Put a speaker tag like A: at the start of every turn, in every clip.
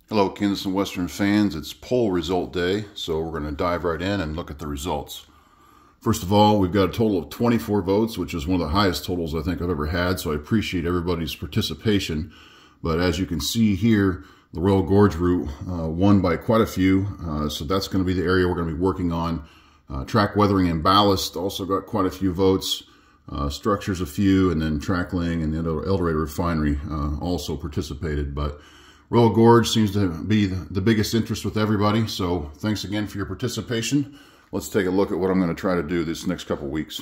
A: Hello, Kansas and Western fans. It's poll result day, so we're going to dive right in and look at the results. First of all, we've got a total of 24 votes, which is one of the highest totals I think I've ever had, so I appreciate everybody's participation. But as you can see here, the Royal Gorge Route won by quite a few, so that's going to be the area we're going to be working on. Track weathering and ballast also got quite a few votes. Structures a few, and then track laying and the El Dorado refinery also participated. But Royal Gorge seems to be the biggest interest with everybody, so thanks again for your participation. Let's take a look at what I'm going to try to do this next couple weeks.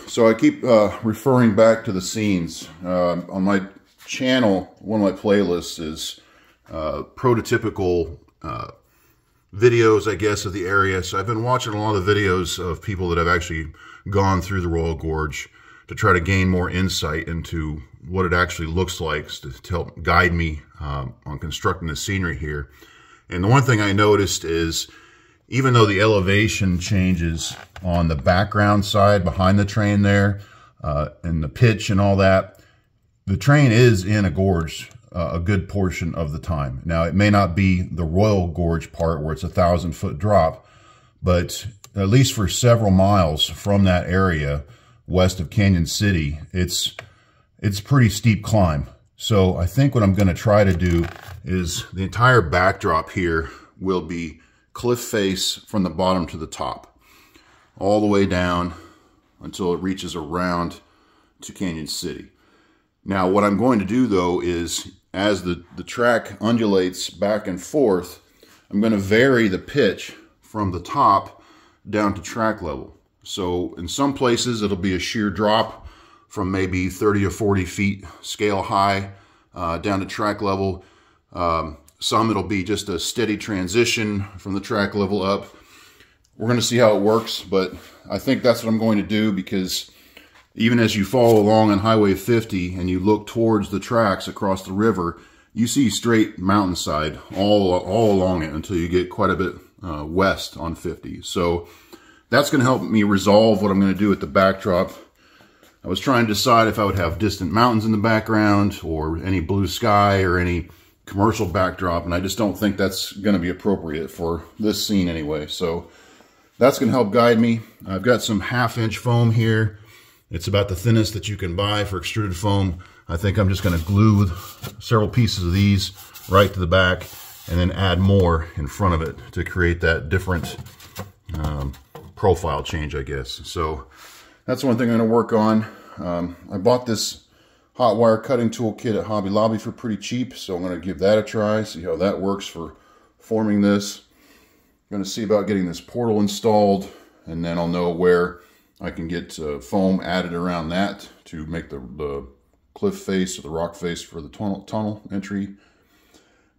A: So I keep referring back to the scenes. On my channel, one of my playlists is prototypical videos, I guess, of the area. So I've been watching a lot of videos of people that have actually gone through the Royal Gorge to try to gain more insight into what it actually looks like to help guide me on constructing the scenery here. And the one thing I noticed is, even though the elevation changes on the background side behind the train there, and the pitch and all that, the train is in a gorge a good portion of the time. Now, it may not be the Royal Gorge part where it's a 1,000-foot drop, but at least for several miles from that area west of Canyon City, it's a pretty steep climb. So I think what I'm going to try to do is the entire backdrop here will be cliff face from the bottom to the top, all the way down until it reaches around to Canyon City. Now, what I'm going to do, though, is as the track undulates back and forth, I'm going to vary the pitch from the top down to track level. So in some places, it'll be a sheer drop from maybe 30 or 40 feet scale high down to track level. Some it'll be just a steady transition from the track level up. We're going to see how it works, but I think that's what I'm going to do, because even as you follow along on Highway 50 and you look towards the tracks across the river, you see straight mountainside all along it until you get quite a bit west on 50. So that's going to help me resolve what I'm going to do at the backdrop. I was trying to decide if I would have distant mountains in the background or any blue sky or any commercial backdrop, and I just don't think that's going to be appropriate for this scene anyway. So that's going to help guide me. I've got some 1/2-inch foam here. It's about the thinnest that you can buy for extruded foam. I think I'm just going to glue several pieces of these right to the back and then add more in front of it to create that different profile change, I guess. So that's one thing I'm going to work on. I bought this hot wire cutting tool kit at Hobby Lobby for pretty cheap, so I'm going to give that a try, see how that works for forming this. I'm going to see about getting this portal installed, and then I'll know where I can get foam added around that to make the cliff face or the rock face for the tunnel entry.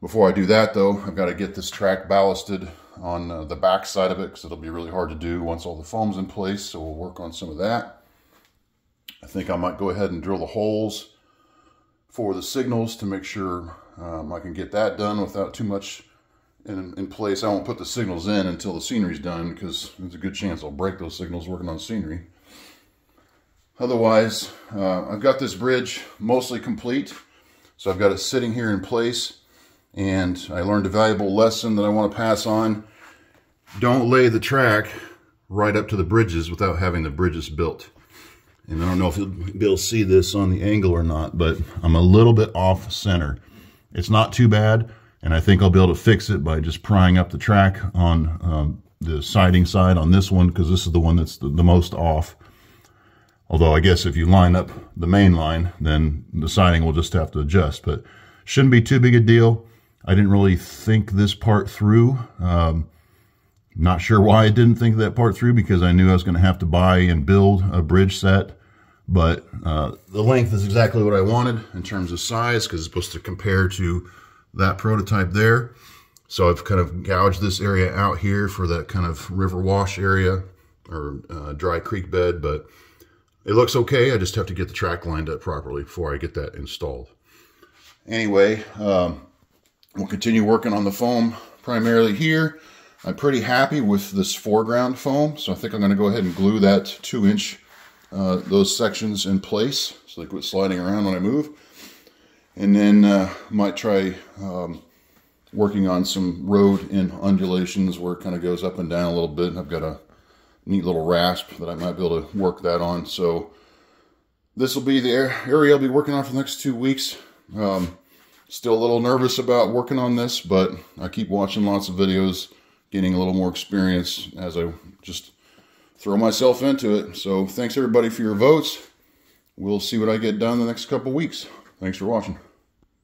A: Before I do that, though, I've got to get this track ballasted on the back side of it, because it'll be really hard to do once all the foam's in place, so we'll work on some of that. I think I might go ahead and drill the holes for the signals to make sure I can get that done without too much in place. I won't put the signals in until the scenery's done, because there's a good chance I'll break those signals working on scenery. Otherwise, I've got this bridge mostly complete, so I've got it sitting here in place, and I learned a valuable lesson that I want to pass on. Don't lay the track right up to the bridges without having the bridges built. And I don't know if you'll be able to see this on the angle or not, but I'm a little bit off center. It's not too bad, and I think I'll be able to fix it by just prying up the track on the siding side on this one, because this is the one that's the most off. Although I guess if you line up the main line, then the siding will just have to adjust, but shouldn't be too big a deal. I didn't really think this part through. Not sure why I didn't think that part through, because I knew I was going to have to buy and build a bridge set. But the length is exactly what I wanted in terms of size, because it's supposed to compare to that prototype there. So I've kind of gouged this area out here for that kind of river wash area, or dry creek bed, but it looks okay. I just have to get the track lined up properly before I get that installed. Anyway, we'll continue working on the foam primarily here. I'm pretty happy with this foreground foam, so I think I'm going to go ahead and glue that 2-inch those sections in place so they quit sliding around when I move. And then might try working on some road in undulations where it kind of goes up and down a little bit. And I've got a neat little rasp that I might be able to work that on. So this will be the area I'll be working on for the next 2 weeks. Still a little nervous about working on this, but I keep watching lots of videos, getting a little more experience as I just throw myself into it. So thanks everybody for your votes. We'll see what I get done the next couple weeks. Thanks for watching.